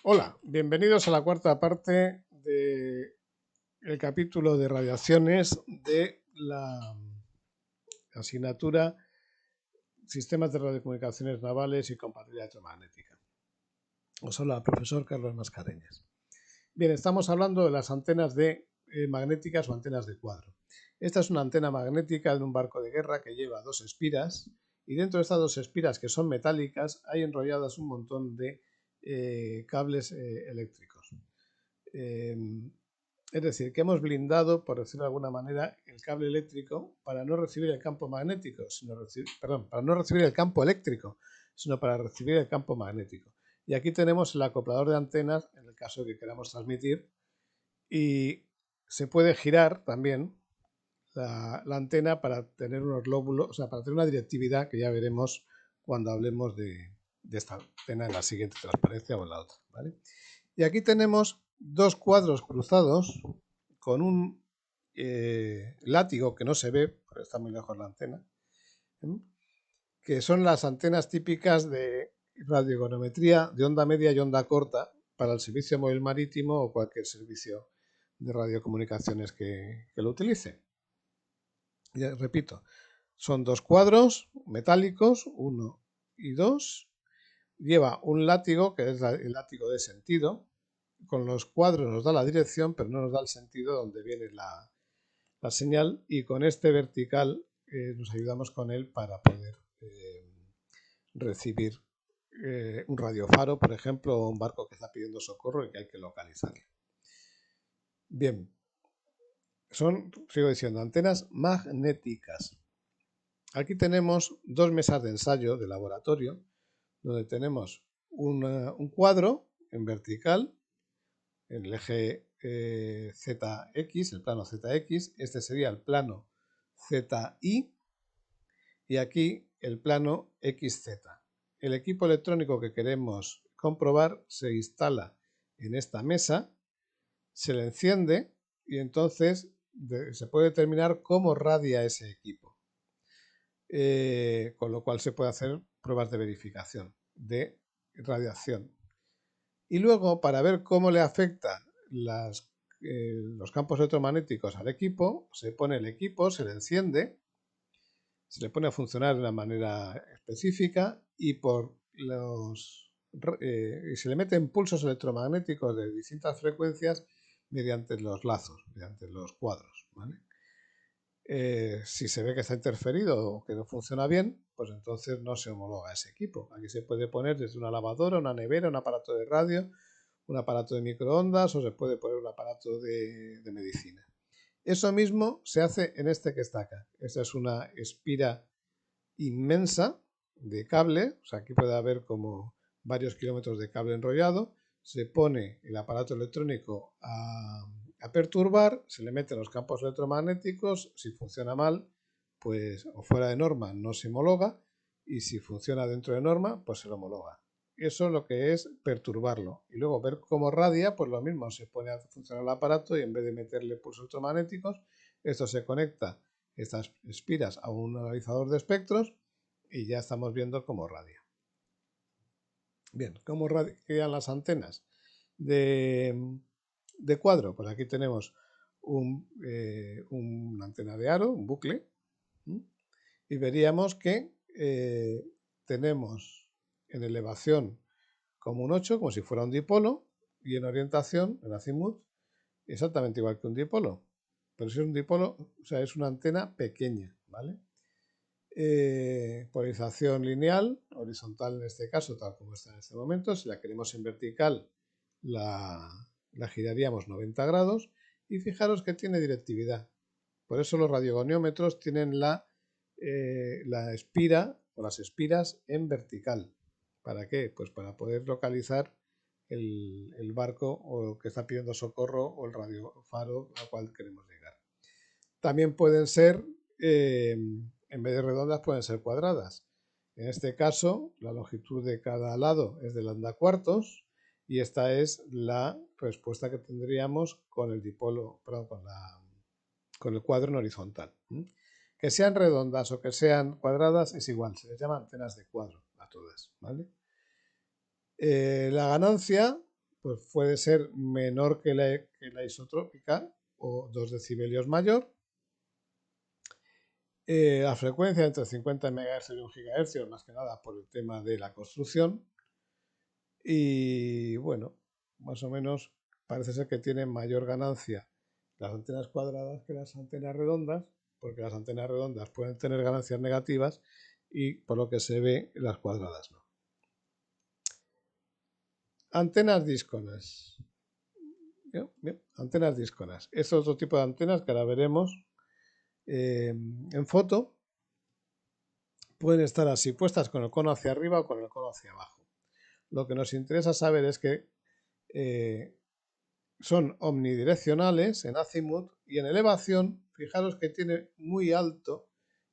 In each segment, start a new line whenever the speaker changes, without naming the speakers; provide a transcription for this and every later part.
Hola, bienvenidos a la cuarta parte del capítulo de radiaciones de la asignatura Sistemas de Radiocomunicaciones Navales y Compatibilidad Electromagnética. Os habla el profesor Carlos Mascareñas. Bien, estamos hablando de las antenas magnéticas o antenas de cuadro. Esta es una antena magnética de un barco de guerra que lleva dos espiras y dentro de estas dos espiras, que son metálicas, hay enrolladas un montón de cables eléctricos. Es decir, que hemos blindado, por decirlo de alguna manera, el cable eléctrico para no recibir el campo magnético, para no recibir el campo eléctrico, sino para recibir el campo magnético. Y aquí tenemos el acoplador de antenas en el caso de que queramos transmitir, y se puede girar también la antena para tener unos lóbulos, o sea, para tener una directividad que ya veremos cuando hablemos de esta antena en la siguiente transparencia o en la otra, ¿vale? Y aquí tenemos dos cuadros cruzados con un látigo que no se ve, porque está muy lejos la antena, que son las antenas típicas de radioiconometría de onda media y onda corta para el servicio móvil marítimo o cualquier servicio de radiocomunicaciones que lo utilice. Ya repito, son dos cuadros metálicos, 1 y 2. Lleva un látigo, que es el látigo de sentido. Con los cuadros nos da la dirección, pero no nos da el sentido donde viene la señal, y con este vertical nos ayudamos con él para poder recibir un radiofaro, por ejemplo, o un barco que está pidiendo socorro y que hay que localizar. Bien, sigo diciendo, antenas magnéticas. Aquí tenemos dos mesas de ensayo de laboratorio, donde tenemos un cuadro en vertical, en el eje ZX, el plano ZX, este sería el plano ZY, y aquí el plano XZ. El equipo electrónico que queremos comprobar se instala en esta mesa, se le enciende y entonces se puede determinar cómo radia ese equipo. Con lo cual se puede hacer pruebas de verificación de radiación. Y luego, para ver cómo le afectan los campos electromagnéticos al equipo, se pone el equipo, se le enciende, se le pone a funcionar de una manera específica y se le meten pulsos electromagnéticos de distintas frecuencias mediante los lazos, mediante los cuadros, ¿vale? Si se ve que está interferido o que no funciona bien, pues entonces no se homologa ese equipo. Aquí se puede poner desde una lavadora, una nevera, un aparato de radio, un aparato de microondas, o se puede poner un aparato de medicina. Eso mismo se hace en este que está acá. Esta es una espira inmensa de cable, o sea, aquí puede haber como varios kilómetros de cable enrollado. Se pone el aparato electrónico a perturbar, se le meten los campos electromagnéticos, si funciona mal, pues, o fuera de norma, no se homologa, y si funciona dentro de norma, pues se lo homologa. Eso es lo que es perturbarlo. Y luego ver cómo radia, pues lo mismo, se pone a funcionar el aparato y en vez de meterle pulsos electromagnéticos, esto se conecta, estas espiras, a un analizador de espectros y ya estamos viendo cómo radia. Bien, ¿cómo radian las antenas de cuadro? Pues aquí tenemos una antena de aro, un bucle, y veríamos que tenemos en elevación como un 8, como si fuera un dipolo, y en orientación, en azimut, exactamente igual que un dipolo. Pero si es un dipolo, o sea, es una antena pequeña, ¿vale? Polarización lineal, horizontal en este caso, tal como está en este momento. Si la queremos en vertical, la giraríamos 90 grados, y fijaros que tiene directividad. Por eso los radiogoniómetros tienen la espira o las espiras en vertical. ¿Para qué? Pues para poder localizar el barco o que está pidiendo socorro o el radiofaro al cual queremos llegar. También pueden ser, en vez de redondas, pueden ser cuadradas. En este caso, la longitud de cada lado es de lambda cuartos, y esta es la respuesta que tendríamos con el dipolo, perdón, con el cuadro en horizontal. Que sean redondas o que sean cuadradas es igual, se les llama antenas de cuadro a todas, ¿vale? La ganancia, pues puede ser menor que la isotrópica o 2 decibelios mayor. La frecuencia entre 50 MHz y 1 GHz, más que nada por el tema de la construcción. Y bueno, más o menos parece ser que tienen mayor ganancia las antenas cuadradas que las antenas redondas, porque las antenas redondas pueden tener ganancias negativas y por lo que se ve las cuadradas no. Antenas dísconas. Bien, antenas dísconas. Es otro tipo de antenas que ahora veremos en foto. Pueden estar así puestas con el cono hacia arriba o con el cono hacia abajo. Lo que nos interesa saber es que son omnidireccionales en azimut y en elevación, fijaros que tiene muy alto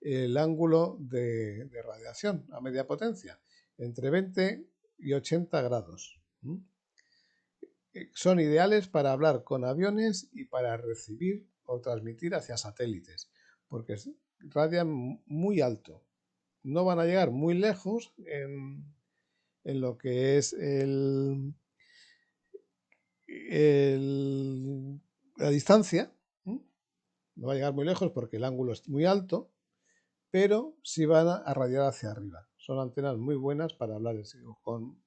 el ángulo de radiación a media potencia, entre 20 y 80 grados. Son ideales para hablar con aviones y para recibir o transmitir hacia satélites, porque radian muy alto. No van a llegar muy lejos en lo que es la distancia. No va a llegar muy lejos porque el ángulo es muy alto, pero sí van a radiar hacia arriba. Son antenas muy buenas para hablar con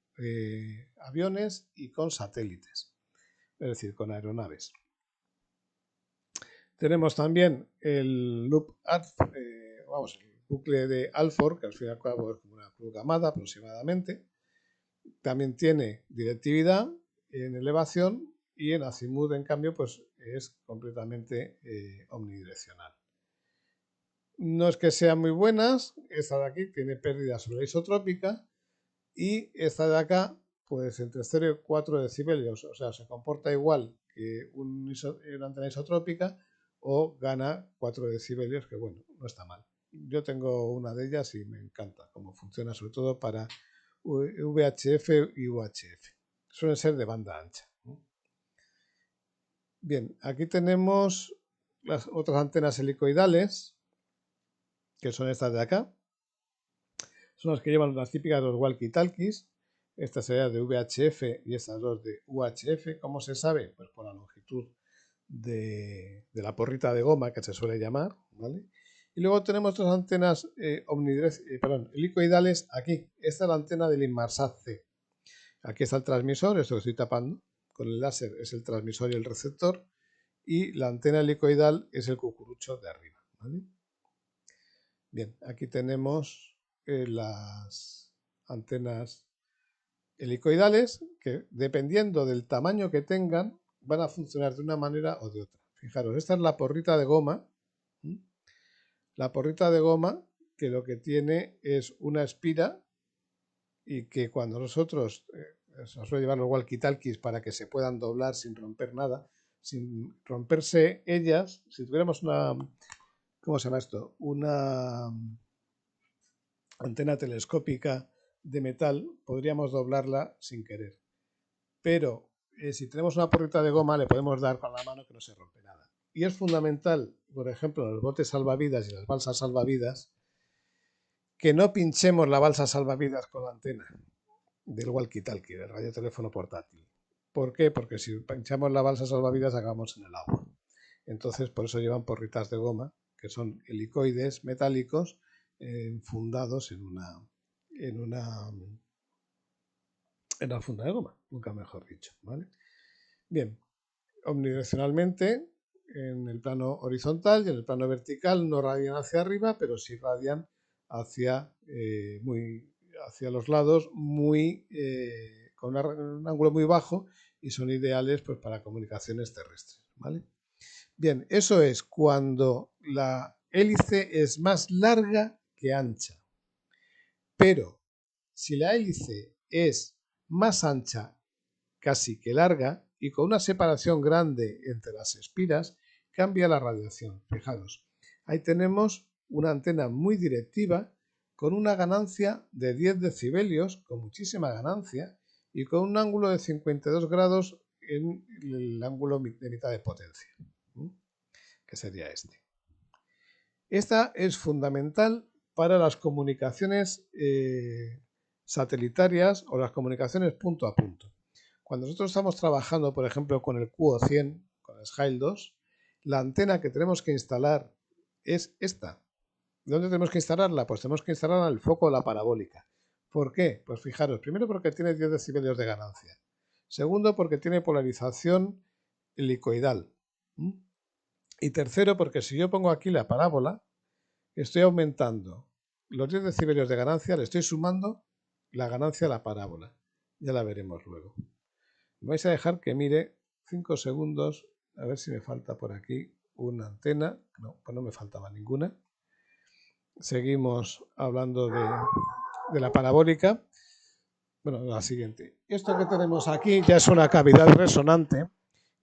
aviones y con satélites, es decir, con aeronaves. Tenemos también el loop el bucle de Alford, que al fin y al cabo es como una cruz gamada aproximadamente. También tiene directividad en elevación y en azimut, en cambio, pues es completamente omnidireccional. No es que sean muy buenas, esta de aquí tiene pérdida sobre la isotrópica y esta de acá, pues entre 0 y 4 decibelios, o sea, se comporta igual que una antena isotrópica o gana 4 decibelios, que bueno, no está mal. Yo tengo una de ellas y me encanta cómo funciona, sobre todo para VHF y UHF. Suelen ser de banda ancha. Bien, aquí tenemos las otras antenas helicoidales, que son estas de acá. Son las que llevan las típicas de los walkie-talkies. Esta sería de VHF y estas dos de UHF. ¿Cómo se sabe? Pues por la longitud de la porrita de goma, que se suele llamar, ¿vale? Y luego tenemos otras antenas helicoidales aquí. Esta es la antena del Inmarsat C. Aquí está el transmisor, esto que estoy tapando. Con el láser es el transmisor y el receptor. Y la antena helicoidal es el cucurucho de arriba, ¿vale? Bien, aquí tenemos las antenas helicoidales que, dependiendo del tamaño que tengan, van a funcionar de una manera o de otra. Fijaros, esta es la porrita de goma. La porrita de goma que lo que tiene es una espira y que cuando nosotros se suele llevar los walkie-talkies para que se puedan doblar sin romper nada, sin romperse ellas, si tuviéramos una, ¿cómo se llama esto? Una antena telescópica de metal, podríamos doblarla sin querer. Pero si tenemos una porrita de goma, le podemos dar con la mano que no se rompe nada. Y es fundamental, por ejemplo, en los botes salvavidas y las balsas salvavidas, que no pinchemos la balsa salvavidas con la antena del walkie-talkie, del radioteléfono portátil. ¿Por qué? Porque si pinchamos la balsa salvavidas acabamos en el agua. Entonces, por eso llevan porritas de goma, que son helicoides metálicos fundados en una funda de goma, nunca mejor dicho, ¿vale? Bien, omnidireccionalmente, en el plano horizontal y en el plano vertical no radian hacia arriba, pero sí radian hacia los lados, con un ángulo muy bajo, y son ideales pues, para comunicaciones terrestres, ¿vale? Bien, eso es cuando la hélice es más larga que ancha. Pero si la hélice es más ancha casi que larga y con una separación grande entre las espiras, cambia la radiación. Fijaros, ahí tenemos una antena muy directiva con una ganancia de 10 decibelios, con muchísima ganancia, y con un ángulo de 52 grados en el ángulo de mitad de potencia, que sería este. Esta es fundamental para las comunicaciones satelitarias o las comunicaciones punto a punto. Cuando nosotros estamos trabajando, por ejemplo, con el QO100, con el SHIELD 2, la antena que tenemos que instalar es esta. ¿Dónde tenemos que instalarla? Pues tenemos que instalarla en el foco de la parabólica. ¿Por qué? Pues fijaros, primero porque tiene 10 decibelios de ganancia. Segundo, porque tiene polarización helicoidal. Y tercero, porque si yo pongo aquí la parábola, estoy aumentando los 10 decibelios de ganancia, le estoy sumando la ganancia a la parábola. Ya la veremos luego. Me vais a dejar que mire 5 segundos, a ver si me falta por aquí una antena. No, pues no me faltaba ninguna. Seguimos hablando de la parabólica. Bueno, la siguiente. Esto que tenemos aquí ya es una cavidad resonante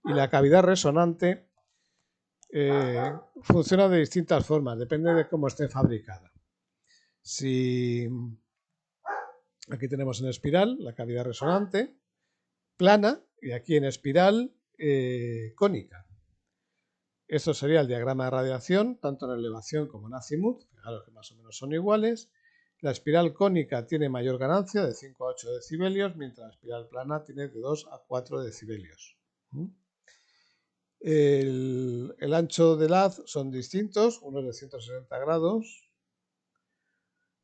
y la cavidad resonante funciona de distintas formas, depende de cómo esté fabricada. Si aquí tenemos en espiral la cavidad resonante, plana, y aquí en espiral cónica. Esto sería el diagrama de radiación, tanto en elevación como en azimut, fijaros que más o menos son iguales. La espiral cónica tiene mayor ganancia, de 5 a 8 decibelios, mientras la espiral plana tiene de 2 a 4 decibelios. El ancho del haz son distintos, uno es de 160 grados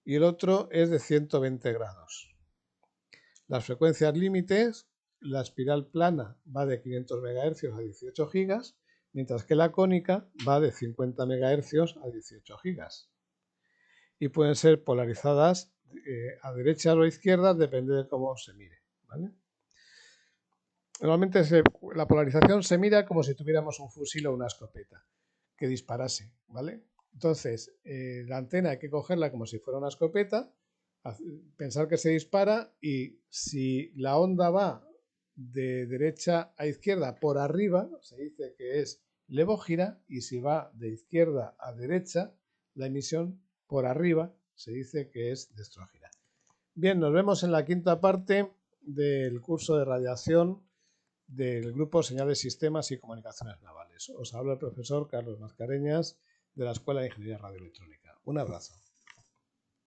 y el otro es de 120 grados. Las frecuencias límites, la espiral plana va de 500 MHz a 18 GB, mientras que la cónica va de 50 MHz a 18 GB. Y pueden ser polarizadas a derecha o a izquierda, depende de cómo se mire, ¿vale? Normalmente la polarización se mira como si tuviéramos un fusil o una escopeta que disparase, ¿vale? Entonces, la antena hay que cogerla como si fuera una escopeta, pensar que se dispara y si la onda va de derecha a izquierda por arriba, se dice que es levógira, y si va de izquierda a derecha, la emisión por arriba se dice que es destrógira. Bien, nos vemos en la quinta parte del curso de radiación del grupo Señales, Sistemas y Comunicaciones Navales. Os habla el profesor Carlos Mascareñas de la Escuela de Ingeniería Radioelectrónica. Un abrazo.